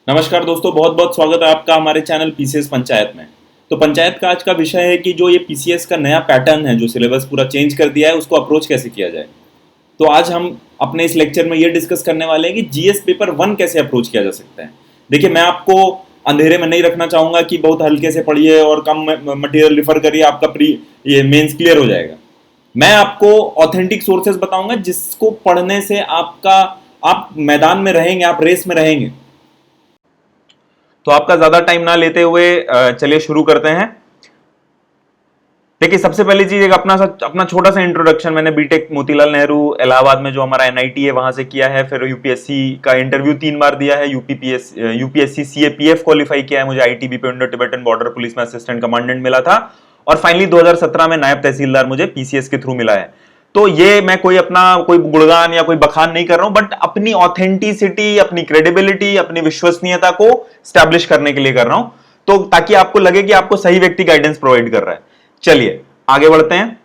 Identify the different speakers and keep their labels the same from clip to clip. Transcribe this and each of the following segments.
Speaker 1: नमस्कार दोस्तों, बहुत बहुत स्वागत है आपका हमारे चैनल पीसीएस पंचायत में। तो पंचायत का आज का विषय है कि जो ये पीसीएस का नया पैटर्न है, जो सिलेबस पूरा चेंज कर दिया है, उसको अप्रोच कैसे किया जाए। तो आज हम अपने इस लेक्चर में ये डिस्कस करने वाले हैं कि जीएस पेपर 1 कैसे अप्रोच किया जा सकता है। देखिए, मैं आपको अंधेरे में नहीं रखना चाहूंगा कि बहुत हल्के से पढ़िए और कम मटेरियल रिफर करिए, आपका ये मेंस क्लियर हो जाएगा। मैं आपको ऑथेंटिक सोर्सेज बताऊंगा जिसको पढ़ने से आप मैदान में रहेंगे, आप रेस में रहेंगे। तो आपका ज्यादा टाइम ना लेते हुए चलिए शुरू करते हैं। देखिए, सबसे पहली चीज एक अपना छोटा सा इंट्रोडक्शन। मैंने बीटेक मोतीलाल नेहरू इलाहाबाद में जो हमारा एनआईटी है वहां से किया है। फिर यूपीएससी का इंटरव्यू 3 बार दिया है। यूपीएससी सीएपीएफ क्वालिफाई किया है। मुझे ITBP Indo Tibetan border police में असिस्टेंट कमांडेंट मिला था और फाइनली 2017 में नायब तहसीलदार मुझे पीसीएस के थ्रू मिला है। तो ये मैं कोई गुणगान या कोई बखान नहीं कर रहा हूं, बट अपनी ऑथेंटिसिटी, अपनी क्रेडिबिलिटी, अपनी विश्वसनीयता को स्टैब्लिश करने के लिए कर रहा हूं, तो ताकि आपको लगे कि आपको सही व्यक्ति गाइडेंस प्रोवाइड कर रहा है। चलिए आगे बढ़ते हैं।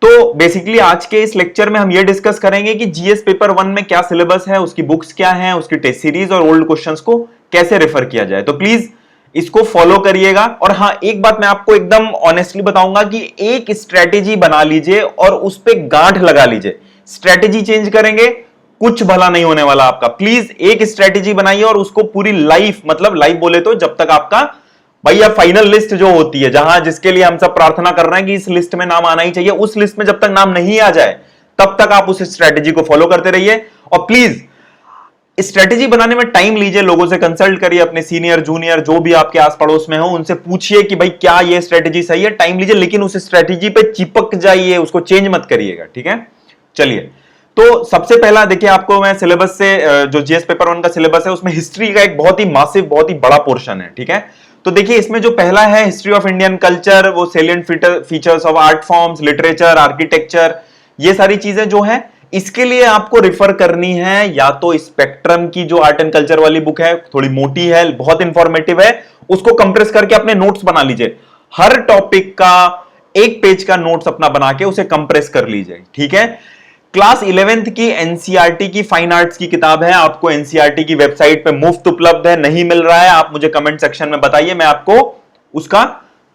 Speaker 1: तो बेसिकली आज के इस लेक्चर में हम ये डिस्कस करेंगे कि जीएस पेपर 1 में क्या सिलेबस है, उसकी बुक्स क्या है, उसकी टेस्ट सीरीज और ओल्ड क्वेश्चंस को कैसे रेफर किया जाए। तो प्लीज इसको फॉलो करिएगा। और हां, एक बात मैं आपको एकदम ऑनेस्टली बताऊंगा कि एक स्ट्रेटेजी बना लीजिए और उस पर गांठ लगा लीजिए। स्ट्रेटेजी चेंज करेंगे, कुछ भला नहीं होने वाला आपका। प्लीज एक स्ट्रेटेजी बनाइए और उसको पूरी लाइफ, मतलब लाइफ बोले तो जब तक आपका भैया फाइनल लिस्ट जो होती है, जहां जिसके लिए हम सब प्रार्थना कर रहे हैं कि इस लिस्ट में नाम आना ही चाहिए, उस लिस्ट में जब तक नाम नहीं आ जाए तब तक आप उस स्ट्रेटेजी को फॉलो करते रहिए। और प्लीज स्ट्रेटेजी बनाने में टाइम लीजिए, लोगों से कंसल्ट करिए, अपने सीनियर जूनियर जो भी आपके आस पड़ोस में हो उनसे पूछिए कि भाई क्या ये स्ट्रेटेजी सही है। टाइम लीजिए, लेकिन उस स्ट्रेटेजी पे चिपक जाइए, उसको चेंज मत करिएगा। ठीक है, चलिए। तो सबसे पहला देखिए, आपको मैं सिलेबस से जो जीएस पेपर 1 का सिलेबस है उसमें हिस्ट्री का एक बहुत ही मासिव, बहुत ही बड़ा पोर्शन है। ठीक है, तो देखिए इसमें जो पहला है हिस्ट्री ऑफ इंडियन कल्चर, वो salient features of art forms, literature, architecture, ये सारी चीजें जो है इसके लिए आपको रिफर करनी है या तो स्पेक्ट्रम की जो आर्ट एंड कल्चर वाली बुक है, थोड़ी मोटी है, बहुत इंफॉर्मेटिव है, उसको कंप्रेस करके अपने नोट्स बना लीजिए। हर टॉपिक का 1 पेज का नोट्स अपना बना के उसे कंप्रेस कर लीजिए। ठीक है, क्लास 11th की एनसीईआरटी की फाइन आर्ट्स की किताब है, आपको एनसीईआरटी की वेबसाइट पे मुफ्त उपलब्ध है। नहीं मिल रहा है आप मुझे कमेंट सेक्शन में बताइए, मैं आपको उसका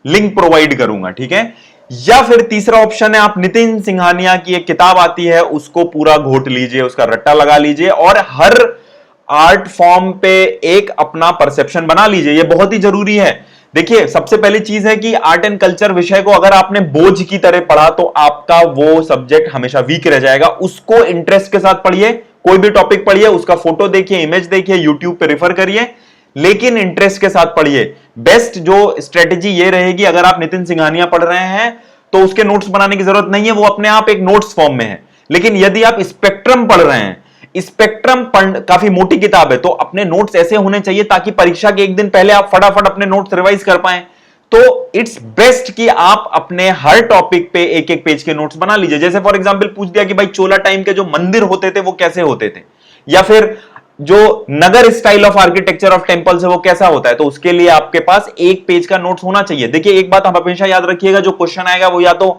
Speaker 1: लिंक प्रोवाइड करूंगा। ठीक है, या फिर तीसरा ऑप्शन है, आप नितिन सिंघानिया की एक किताब आती है उसको पूरा घोट लीजिए, उसका रट्टा लगा लीजिए और हर आर्ट फॉर्म पे एक अपना परसेप्शन बना लीजिए। यह बहुत ही जरूरी है। देखिए, सबसे पहली चीज है कि आर्ट एंड कल्चर विषय को अगर आपने बोझ की तरह पढ़ा तो आपका वो सब्जेक्ट हमेशा वीक रह जाएगा। उसको इंटरेस्ट के साथ पढ़िए, कोई भी टॉपिक पढ़िए, उसका फोटो देखिए, इमेज देखिए, यूट्यूब पे रेफर करिए, लेकिन इंटरेस्ट के साथ पढ़िए। बेस्ट जो स्ट्रेटेजी ये रहेगी, अगर आप नितिन सिंघानिया पढ़ रहे हैं तो उसके नोट्स बनाने की जरूरत नहीं है, वो अपने आप एक नोट्स फॉर्म में है। लेकिन यदि आप स्पेक्ट्रम पढ़ रहे हैं, स्पेक्ट्रम काफी मोटी किताब है, तो अपने नोट्स ऐसे होने चाहिए ताकि परीक्षा के एक दिन पहले आप फटाफट अपने नोट्स रिवाइज कर पाएं। तो इट्स बेस्ट कि आप अपने हर टॉपिक पे 1-1 पेज के नोट्स बना लीजिए। जैसे फॉर एग्जांपल पूछ दिया कि भाई चोला टाइम के जो मंदिर होते थे वो कैसे होते थे, या फिर जो Nagara style of architecture of temples है वो कैसा होता है, तो उसके लिए आपके पास 1 पेज का नोट्स होना चाहिए। देखिए, एक बात आप हमेशा याद रखिएगा, जो क्वेश्चन आएगा वो या तो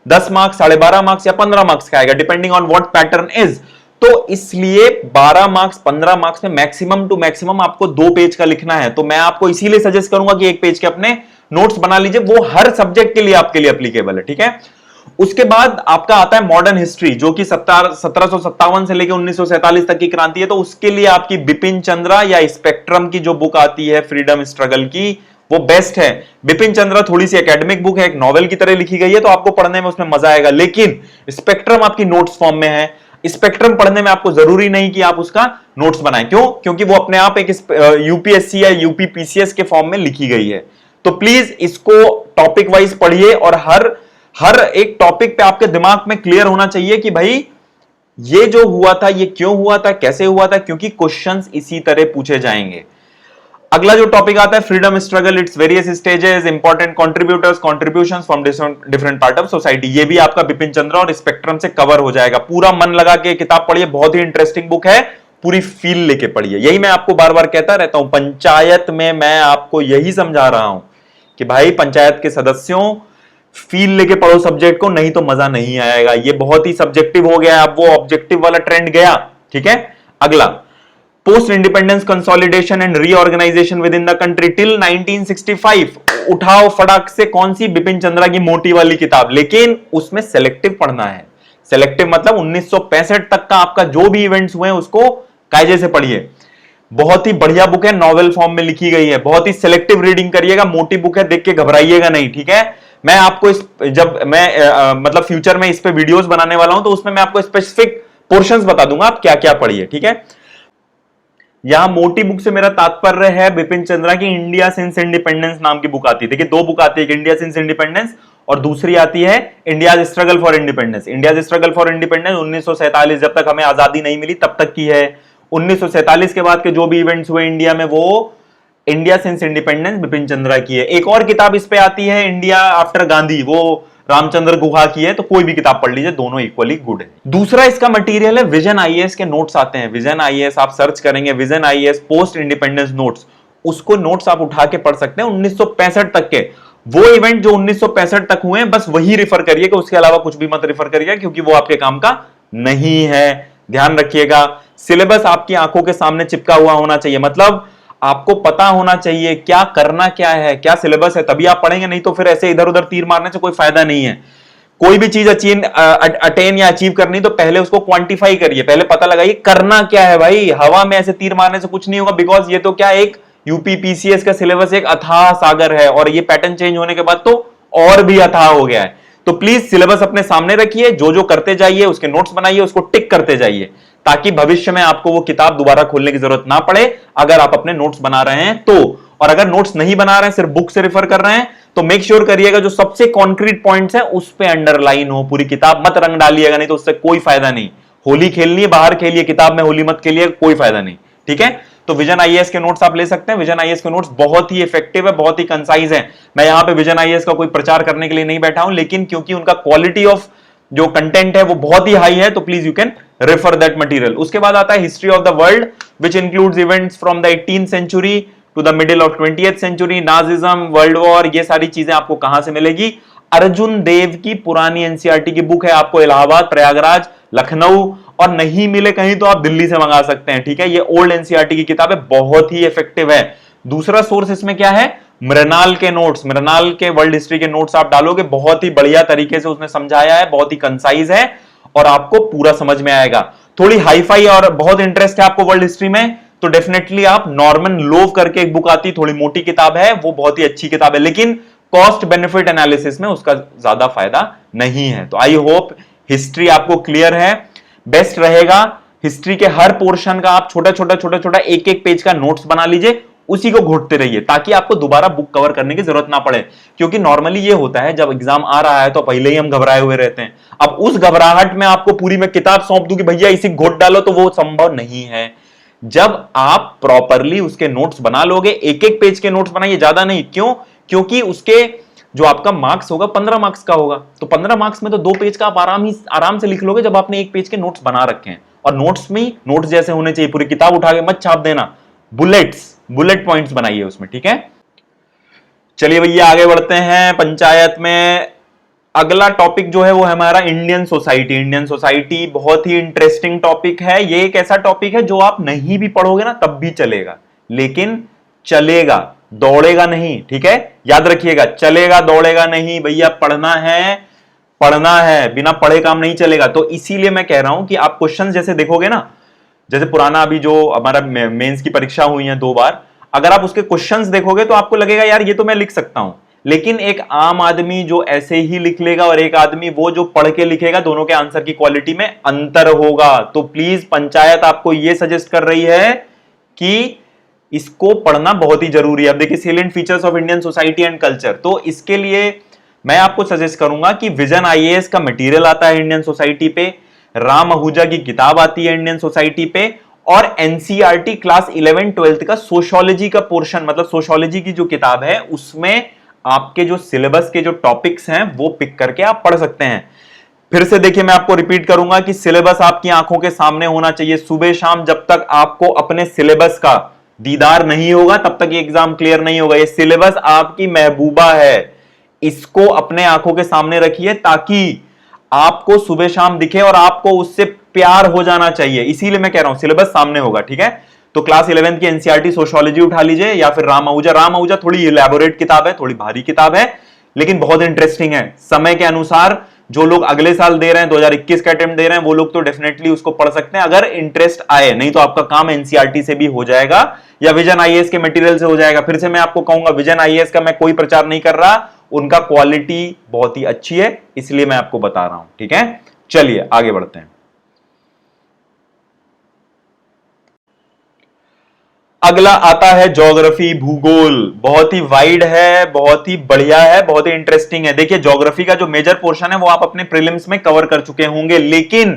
Speaker 1: 10 मार्क्स, 12.5 मार्क्स या 15 मार्क्स का आएगा, depending on what pattern is. तो इसलिए 12 मार्क्स, 15 मार्क्स में मैक्सिमम टू मैक्सिमम आपको 2 पेज का लिखना है। तो मैं आपको इसीलिए सजेस्ट करूंगा कि 1 पेज के अपने नोट्स बना लीजिए, वो हर सब्जेक्ट के लिए आपके लिए एप्लीकेबल है। ठीक है, उसके बाद आपका आता है मॉडर्न हिस्ट्री, जो कि 1757 से लेकर 1947 तक की क्रांति है। तो उसके लिए आपकी बिपिन चंद्रा या स्पेक्ट्रम की जो बुक आती है फ्रीडम स्ट्रगल की, वो बेस्ट है। बिपिन चंद्रा थोड़ी सी एकेडमिक बुक है, एक नॉवेल की तरह लिखी गई है, तो आपको पढ़ने में उसमें मजा आएगा। लेकिन स्पेक्ट्रम आपकी नोट्स फॉर्म में है। स्पेक्ट्रम पढ़ने में आपको जरूरी नहीं कि आप उसका नोट्स बनाएं। क्यों? क्योंकि वो अपने आप एक यूपीएससी या यूपीपीसीएस के फॉर्म में लिखी गई है। तो प्लीज इसको टॉपिक वाइज पढ़िए और हर एक टॉपिक पे आपके दिमाग में क्लियर होना चाहिए कि भाई ये जो हुआ था ये क्यों हुआ था, कैसे हुआ था, क्योंकि क्वेश्चंस इसी तरह पूछे जाएंगे। अगला जो टॉपिक आता है freedom struggle, its various stages, important contributors, contributions from different part of society. ये भी आपका बिपिन चंद्रा और स्पेक्ट्रम से कवर हो जाएगा। पूरा मन लगा के किताब पढ़िए, बहुत ही इंटरेस्टिंग बुक है, पूरी फील लेके पढ़िए। यही मैं आपको बार बार कहता रहता हूं, पंचायत में मैं आपको यही समझा रहा हूं कि भाई पंचायत के सदस्यों फील लेके पढ़ो सब्जेक्ट को, नहीं तो मजा नहीं आएगा। ये बहुत ही सब्जेक्टिव हो गया, अब वो ऑब्जेक्टिव वाला ट्रेंड गया। ठीक है, अगला post independence consolidation and reorganisation within the country till 1965। उठाओ फटाक से कौन सी? बिपिन चंद्रा की मोटी वाली किताब, लेकिन उसमें सेलेक्टिव पढ़ना है। सेलेक्टिव मतलब 1965 तक का आपका जो भी इवेंट्स हुए उसको कायदे से पढ़िए। बहुत ही बढ़िया बुक है, नॉवेल फॉर्म में लिखी गई है, बहुत ही सिलेक्टिव रीडिंग करिएगा, मोटी बुक है, देख के घबराइएगा नहीं, ठीक है। मैं आपको जब मैं मतलब फ्यूचर में इस पे वीडियोस बनाने वाला हूं तो उसमें मैं आपको स्पेसिफिक पोर्शंस बता दूंगा आप क्या क्या पढ़िए, ठीक है। यहां मोटी बुक से मेरा तात्पर्य है बिपिन चंद्रा की इंडिया सिंस इंडिपेंडेंस नाम की बुक आती है। देखिए दो बुक आती है, इंडिया सिंस इंडिपेंडेंस और दूसरी आती है India struggle for independence. India struggle for independence 1947 जब तक हमें आजादी नहीं मिली तब तक की है। 1947 के बाद के जो भी इवेंट्स हुए इंडिया में वो India since independence Bipin Chandra की है। एक और किताब इस पे आती है इंडिया आफ्टर गांधी, वो रामचंद्र गुहा की है, तो कोई भी किताब पढ़ लीजिए, दोनों इक्वली गुड है। दूसरा इसका मटेरियल है विजन आईएएस के नोट्स आते हैं। विजन आईएएस आप सर्च करेंगे, vision IAS post independence notes, उसको नोट्स आप उठा के पढ़ सकते हैं 1965 तक के। वो इवेंट जो 1965 तक हुए बस वही रिफर करिए, उसके अलावा कुछ भी मत रिफर करिएगा क्योंकि वो आपके काम का नहीं है। ध्यान रखिएगा, सिलेबस आपकी आंखों के सामने चिपका हुआ होना चाहिए, मतलब आपको पता होना चाहिए क्या करना क्या है, क्या सिलेबस है, तभी आप पढ़ेंगे, नहीं तो फिर ऐसे इधर उधर तीर मारने से कोई फायदा नहीं है। कोई भी चीज अटेन या अचीव करनी तो पहले उसको क्वांटिफाई करिए, पहले पता लगाइए करना क्या है भाई। हवा में ऐसे तीर मारने से कुछ नहीं होगा, बिकॉज ये तो क्या एक यूपी पीसीएस का सिलेबस एक अथाह सागर है और ये पैटर्न चेंज होने के बाद तो और भी अथाह हो गया है। तो प्लीज सिलेबस अपने सामने रखिए, जो जो करते जाइए उसके नोट्स बनाइए, उसको टिक करते जाइए ताकि भविष्य में आपको वो किताब दोबारा खोलने की जरूरत ना पड़े अगर आप अपने नोट्स बना रहे हैं तो। और अगर नोट्स नहीं बना रहे हैं, सिर्फ बुक से रेफर कर रहे हैं, तो मेक श्योर करिएगा जो सबसे कॉन्क्रीट पॉइंट्स हैं उस पे अंडरलाइन हो, पूरी किताब मत रंग डालिएगा, नहीं तो उससे कोई फायदा नहीं। होली खेलनी है बाहर खेलिए, किताब में होली मत खेलिए, कोई फायदा नहीं, ठीक है। तो विजन आईएएस के नोट्स आप ले सकते हैं। विजन आईएएस के नोट्स बहुत ही इफेक्टिव है, बहुत ही कंसाइज है। मैं यहां पे विजन आईएएस का कोई प्रचार करने के लिए नहीं बैठा हूं, लेकिन क्योंकि उनका क्वालिटी ऑफ जो कंटेंट है वो बहुत ही हाई है, तो please you can refer that material. उसके बाद आता है history of the world which includes events from the 18th century to the middle of 20th century, Nazism, world war, ये सारी चीजें आपको कहां से मिलेगी? अर्जुन देव की पुरानी एनसीईआरटी की बुक है, आपको इलाहाबाद, प्रयागराज, लखनऊ और नहीं मिले कहीं तो आप दिल्ली से मंगा सकते हैं, ठीक है। ये ओल्ड एनसीईआरटी की किताब है, बहुत ही इफेक्टिव है। दूसरा सोर्स इसमें क्या है? मृणाल के नोट्स, मृणाल के वर्ल्ड हिस्ट्री के नोट्स आप डालोगे, बहुत ही बढ़िया तरीके से उसने समझाया है, बहुत ही कंसाइज है और आपको पूरा समझ में आएगा। थोड़ी हाईफाई और बहुत इंटरेस्ट है आपको वर्ल्ड हिस्ट्री में तो डेफिनेटली आप नॉर्मन लोव करके एक बुक आती, थोड़ी मोटी किताब है, वो बहुत ही अच्छी किताब है, लेकिन कॉस्ट बेनिफिट एनालिसिस में उसका ज्यादा फायदा नहीं है। तो आई होप हिस्ट्री आपको क्लियर है। बेस्ट रहेगा हिस्ट्री के हर पोर्शन का आप छोटा छोटा एक एक पेज का नोट्स बना लीजिए, उसी को घोटते रहिए ताकि आपको दोबारा बुक कवर करने की जरूरत ना पड़े। क्योंकि नॉर्मली ये होता है जब एग्जाम आ रहा है तो पहले ही हम घबराए हुए रहते हैं। अब उस घबराहट में आपको पूरी मैं किताब सौंप दूं कि भैया इसी घोट डालो, तो वो संभव नहीं है। जब आप प्रॉपरली उसके नोट्स बना लोगे, एक एक पेज के नोट्स बनाइए, ज्यादा नहीं। क्यों? क्योंकि उसके जो आपका मार्क्स होगा 15 मार्क्स का होगा, तो 15 मार्क्स में तो 2 पेज का आप आराम से लिख लोगे जब आपने एक पेज के नोट्स बना रखे हैं। और नोट्स में नोट्स जैसे होने चाहिए, पूरी किताब उठा के मत छाप देना, बुलेट पॉइंट्स बनाइए उसमें, ठीक है। चलिए भैया आगे बढ़ते हैं पंचायत में। अगला टॉपिक जो है वो है हमारा इंडियन सोसाइटी। इंडियन सोसाइटी बहुत ही इंटरेस्टिंग टॉपिक है। ये एक ऐसा टॉपिक है जो आप नहीं भी पढ़ोगे ना तब भी चलेगा, लेकिन चलेगा, दौड़ेगा नहीं, ठीक है। याद रखिएगा, चलेगा दौड़ेगा नहीं भैया, पढ़ना है, बिना पढ़े काम नहीं चलेगा। तो इसीलिए मैं कह रहा हूं कि आप क्वेश्चन जैसे देखोगे ना, जैसे पुराना अभी जो हमारा मेंस की परीक्षा हुई है 2 बार, अगर आप उसके क्वेश्चंस देखोगे तो आपको लगेगा यार ये तो मैं लिख सकता हूं, लेकिन एक आम आदमी जो ऐसे ही लिख लेगा और एक आदमी वो जो पढ़ के लिखेगा, दोनों के आंसर की क्वालिटी में अंतर होगा। तो प्लीज पंचायत आपको यह सजेस्ट कर रही है कि इसको पढ़ना बहुत ही जरूरी है। अब देखिए salient features of Indian society and culture, तो इसके लिए मैं आपको सजेस्ट करूंगा कि विजन आईएएस का मटेरियल आता है इंडियन सोसाइटी पे, राम आहूजा की किताब आती है इंडियन सोसाइटी पे, और एनसीईआरटी क्लास 11-12 का सोशियोलॉजी का पोर्शन, मतलब सोशियोलॉजी की जो किताब है उसमें आपके जो सिलेबस के जो टॉपिक्स हैं वो पिक करके आप पढ़ सकते हैं। फिर से देखिए मैं आपको रिपीट करूंगा कि सिलेबस आपकी आंखों के सामने होना चाहिए। सुबह शाम जब तक आपको अपने सिलेबस का दीदार नहीं होगा तब तक ये एग्जाम क्लियर नहीं होगा। ये सिलेबस आपकी महबूबा है, इसको अपने आंखों के सामने रखिए ताकि आपको सुबह शाम दिखे और आपको उससे प्यार हो जाना चाहिए। इसीलिए मैं कह रहा हूं सिलेबस सामने होगा, ठीक है। तो क्लास 11th की एनसीईआरटी सोशियोलॉजी उठा लीजिए, या फिर राम आहूजा। राम आहूजा थोड़ी इलेबोरेट किताब है, थोड़ी भारी किताब है, लेकिन बहुत इंटरेस्टिंग है। समय के अनुसार जो लोग अगले साल दे रहे हैं, 2021 का अटेम्प्ट दे रहे हैं, वो लोग तो डेफिनेटली उसको पढ़ सकते हैं अगर इंटरेस्ट आए, नहीं तो आपका काम एनसीईआरटी से भी हो जाएगा या विजन आईएएस के मटेरियल से हो जाएगा। फिर से मैं आपको कहूंगा, विजन आईएएस का मैं कोई प्रचार नहीं कर रहा, उनका क्वालिटी बहुत ही अच्छी है, इसलिए मैं आपको बता रहा हूं। ठीक है, चलिए आगे बढ़ते हैं। अगला आता है ज्योग्राफी, भूगोल। बहुत ही वाइड है, बहुत ही बढ़िया है, बहुत ही इंटरेस्टिंग है। देखिए, ज्योग्राफी का जो मेजर पोर्शन है वो आप अपने प्रीलिम्स में कवर कर चुके होंगे, लेकिन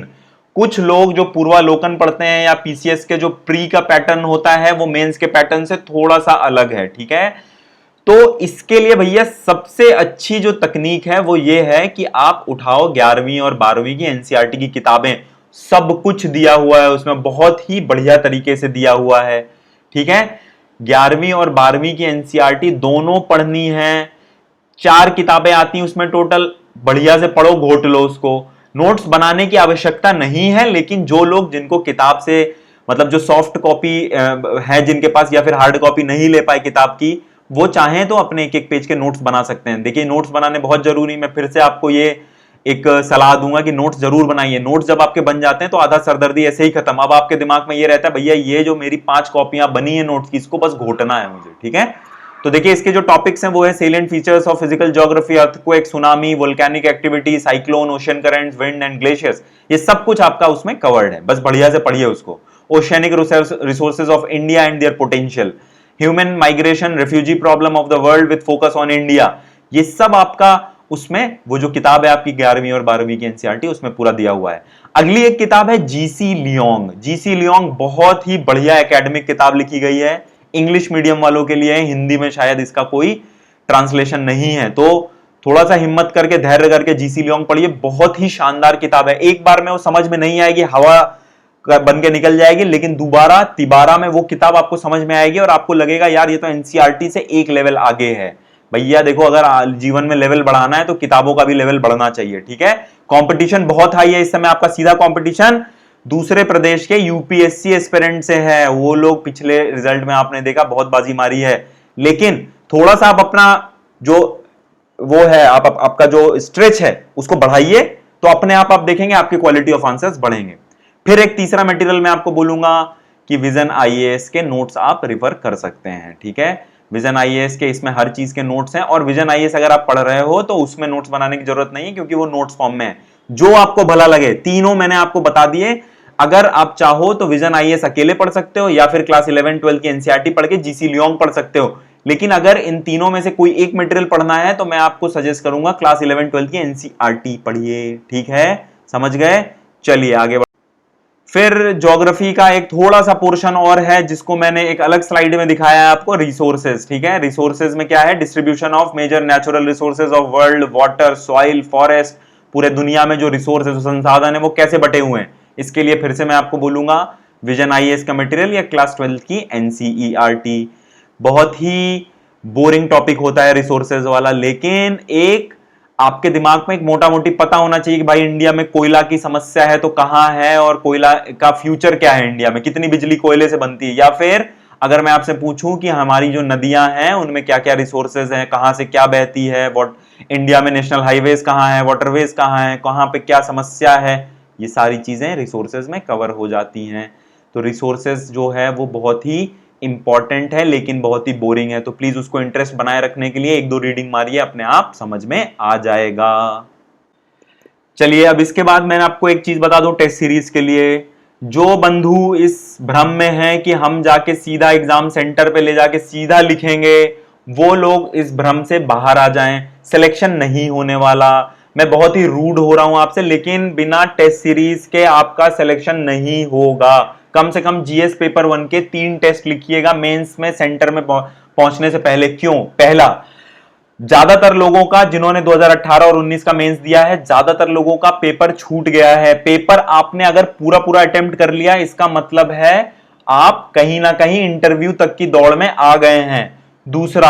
Speaker 1: कुछ लोग जो पूर्वालोकन पढ़ते हैं या पीसीएस के जो प्री का पैटर्न होता है वो मेंस के पैटर्न से थोड़ा सा अलग है। ठीक है, तो इसके लिए भैया सबसे अच्छी जो तकनीक है वो ये है कि आप उठाओ 11वीं और 12वीं की एनसीईआरटी की किताबें, सब कुछ दिया हुआ है उसमें, बहुत ही बढ़िया तरीके से दिया हुआ है। ठीक है, 11वीं और 12वीं की एनसीईआरटी दोनों पढ़नी है, 4 किताबें आती हैं उसमें टोटल, बढ़िया से पढ़ो, घोट लो उसको। नोट्स बनाने की आवश्यकता नहीं है, लेकिन जो लोग जिनको किताब से मतलब जो सॉफ्ट कॉपी है जिनके पास, या फिर हार्ड कॉपी नहीं ले पाए किताब की, वो चाहें तो अपने एक एक पेज के नोट्स बना सकते हैं। देखिए, नोट्स बनाने बहुत जरूरी, मैं फिर से आपको ये एक सलाह दूंगा कि नोट्स जरूर बनाइए। नोट्स जब आपके बन जाते हैं तो आधा सरदर्दी ऐसे ही खत्म। अब आपके दिमाग में ये रहता है, भैया ये जो मेरी 5 कॉपियां बनी है नोट्स की, इसको बस घोटना है मुझे। ठीक है, तो देखिए इसके जो टॉपिक्स हैं वो है salient features of physical geography, earthquake, tsunami, volcanic activity, cyclone, ocean currents, wind and glaciers, ये सब कुछ आपका उसमें कवर्ड है, बस बढ़िया से पढ़िए उसको। Oceanic resources of India and their potential, human migration, refugee problem of the world with focus on India, ये सब आपका उसमें, वो जो किताब है आपकी 11वीं और 12वीं की एनसीईआरटी, उसमें पूरा दिया हुआ है। अगली एक किताब है जीसी लियोंग। जीसी लियोंग बहुत ही बढ़िया एकेडमिक किताब लिखी गई है, इंग्लिश मीडियम वालों के लिए है, हिंदी में शायद इसका कोई ट्रांसलेशन नहीं है, तो थोड़ा सा हिम्मत करके धैर्य करके जीसी लियोंग पढ़िए, बहुत ही शानदार किताब है। एक बार में वो समझ में नहीं आएगी, हवा बन के निकल जाएगी, लेकिन दोबारा तिबारा में वो किताब आपको समझ में आएगी और आपको लगेगा यार ये तो एनसीईआरटी से एक लेवल आगे है। भैया देखो, अगर जीवन में लेवल बढ़ाना है तो किताबों का भी लेवल बढ़ना चाहिए। ठीक है, कंपटीशन बहुत हाई है इस समय, आपका सीधा कंपटीशन दूसरे प्रदेश के यूपीएससी एस्पिरेंट से है। वो लोग पिछले रिजल्ट में आपने देखा बहुत बाजी मारी है, लेकिन थोड़ा सा आप अपना जो वो है आपका जो स्ट्रेच है उसको बढ़ाइए, तो अपने आप देखेंगे आपकी क्वालिटी ऑफ आंसर्स बढ़ेंगे। फिर एक तीसरा मटेरियल मैं आपको बोलूंगा कि विजन आईएएस के नोट्स आप रिफर कर सकते हैं। ठीक है, विजन आईएएस के इसमें हर चीज के नोट्स हैं, और विजन आईएएस अगर आप पढ़ रहे हो तो उसमें नोट्स बनाने की जरूरत नहीं है, क्योंकि वो नोट्स फॉर्म में है। जो आपको भला लगे, तीनों मैंने आपको बता दिए। अगर आप चाहो तो विजन आईएएस अकेले पढ़ सकते हो, या फिर क्लास 11 12 की एनसीईआरटी पढ़ के जीसी लियोंग पढ़ सकते हो। लेकिन अगर इन तीनों में से कोई एक मटेरियल पढ़ना है तो मैं आपको सजेस्ट करूंगा क्लास 11 12 की एनसीईआरटी पढ़िए। ठीक है, समझ गए? चलिए आगे बढ़। फिर ज्योग्राफी का एक थोड़ा सा पोर्शन और है जिसको मैंने एक अलग स्लाइड में दिखाया है आपको, रिसोर्सेज। ठीक है, रिसोर्सेज में क्या है? Distribution of major natural resources of world, water, soil, forest, पूरे दुनिया में जो रिसोर्सेज संसाधन है वो कैसे बटे हुए हैं। इसके लिए फिर से मैं आपको बोलूंगा विजन आईएएस का मटेरियल या क्लास 12 की एनसीईआरटी। बहुत ही बोरिंग टॉपिक होता है रिसोर्सेज वाला, लेकिन एक आपके दिमाग में एक मोटा मोटी पता होना चाहिए कि भाई इंडिया में कोयला की समस्या है तो कहां है, और कोयला का फ्यूचर क्या है, इंडिया में कितनी बिजली कोयले से बनती है। या फिर अगर मैं आपसे पूछूं कि हमारी जो नदियां हैं उनमें क्या क्या रिसोर्सेज हैं, कहां से क्या बहती है, इंडिया में नेशनल हाईवेज कहां है, वाटरवेज कहां है, कहां पे क्या समस्या है, ये सारी चीजें रिसोर्सेज में कवर हो जाती हैं। तो रिसोर्सेज जो है वो बहुत ही इंपॉर्टेंट है, लेकिन बहुत ही बोरिंग है, तो प्लीज उसको इंटरेस्ट बनाए रखने के लिए 1-2 रीडिंग मारिए, अपने आप समझ में आ जाएगा। चलिए अब इसके बाद मैं आपको एक चीज बता दूं टेस्ट सीरीज के लिए, जो बंधु इस भ्रम में है कि हम जाके सीधा एग्जाम सेंटर पे ले जाके सीधा लिखेंगे, वो लोग इस भ्रम से बाहर आ जाएं। सिलेक्शन नहीं होने वाला, मैं बहुत ही रूड हो रहा हूं आपसे, लेकिन बिना टेस्ट सीरीज के आपका सिलेक्शन नहीं होगा। कम से कम जीएस पेपर 1 के 3 टेस्ट लिखिएगा मेंस में सेंटर में पहुंचने से पहले। क्यों? पहला, ज्यादातर लोगों का जिन्होंने 2018 और 19 का मेंस दिया है, ज्यादातर लोगों का पेपर छूट गया है। पेपर आपने अगर पूरा पूरा अटेम्प्ट कर लिया, इसका मतलब है आप कहीं ना कहीं इंटरव्यू तक की दौड़ में आ गए हैं। दूसरा,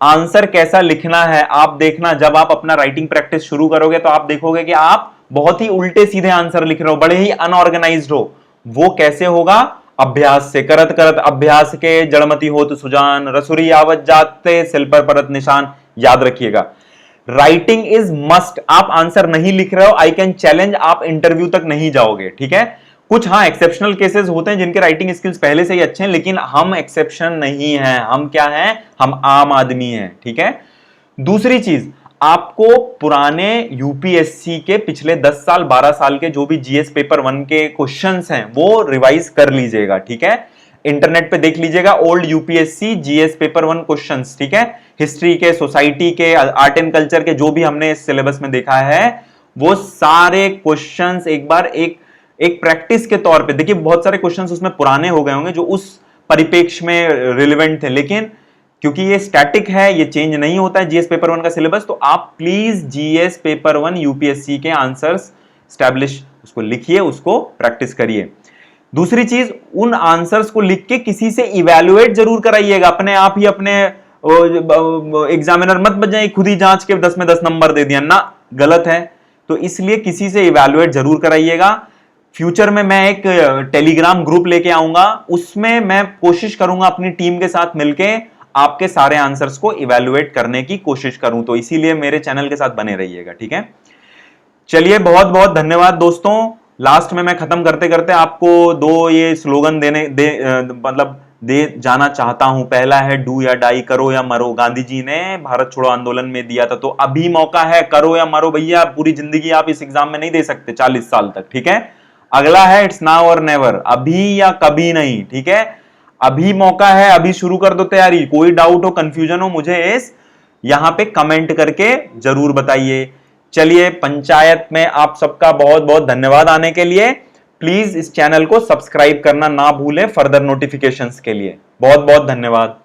Speaker 1: आंसर कैसा लिखना है आप देखना, जब आप अपना राइटिंग प्रैक्टिस शुरू करोगे तो आप देखोगे कि आप बहुत ही उल्टे सीधे आंसर लिख रहे हो, बड़े ही अनऑर्गेनाइज्ड हो। वो कैसे होगा? अभ्यास से करत करत अभ्यास के जड़मती होत सुजान, रसुरी आवत जाते सिल पर परत निशान। याद रखिएगा, राइटिंग इज मस्ट। आप आंसर नहीं लिख रहे हो, आई कैन चैलेंज, आप इंटरव्यू तक नहीं जाओगे, ठीक है। कुछ हाँ एक्सेप्शनल केसेस होते हैं जिनके राइटिंग स्किल्स पहले से ही अच्छे हैं, लेकिन हम एक्सेप्शन नहीं हैं। हम क्या हैं? हम आम आदमी हैं, ठीक है। दूसरी चीज, आपको पुराने यूपीएससी के पिछले 10 साल 12 साल के जो भी जीएस पेपर 1 के क्वेश्चंस हैं वो रिवाइज कर लीजिएगा, ठीक है। इंटरनेट पे देख लीजिएगा old UPSC GS paper 1 questions, ठीक है। हिस्ट्री के, सोसाइटी के, आर्ट एंड कल्चर के जो भी हमने इस सिलेबस में देखा है वो सारे क्वेश्चंस एक बार एक प्रैक्टिस के तौर पे देखिए। बहुत सारे क्वेश्चंस उसमें पुराने हो गए होंगे जो उस परिप्रेक्ष्य में रिलेवेंट थे, लेकिन क्योंकि ये स्टैटिक है, ये चेंज नहीं होता है जीएस पेपर 1 का सिलेबस, तो आप प्लीज जीएस पेपर 1 यूपीएससी के आंसर्स स्टैब्लिश उसको लिखिए, उसको प्रैक्टिस करिए। दूसरी चीज, उन आंसर्स को लिख के किसी से इवैल्यूएट जरूर कराइएगा। अपने आप ही अपने एग्जामिनर मत बन जाए, खुद ही जांच के 10 में 10 नंबर दे दिया ना, गलत है। तो इसलिए किसी से इवैल्यूएट जरूर कराइएगा। फ्यूचर में मैं एक टेलीग्राम ग्रुप लेके आऊंगा, उसमें मैं कोशिश करूंगा अपनी टीम के साथ मिलके आपके सारे आंसर्स को इवैल्यूएट करने की कोशिश करूं। तो इसीलिए मेरे चैनल के साथ बने रहिएगा, ठीक है। चलिए, बहुत बहुत धन्यवाद दोस्तों। लास्ट में मैं खत्म करते करते आपको दो ये स्लोगन दे जाना चाहता हूं। पहला है डू या डाई, करो या मरो। गांधी जी ने भारत छोड़ो आंदोलन में दिया था, तो अभी मौका है, करो या मरो भैया। पूरी जिंदगी आप इस एग्जाम में नहीं दे सकते 40 साल तक, ठीक है। अगला है इट्स नाउ और नेवर, अभी या कभी नहीं, ठीक है। अभी मौका है, अभी शुरू कर दो तैयारी। कोई डाउट हो, कंफ्यूजन हो, मुझे इस यहां पे कमेंट करके जरूर बताइए। चलिए, पंचायत में आप सबका बहुत बहुत धन्यवाद आने के लिए। प्लीज इस चैनल को सब्सक्राइब करना ना भूलें फर्दर नोटिफिकेशंस के लिए। बहुत बहुत धन्यवाद।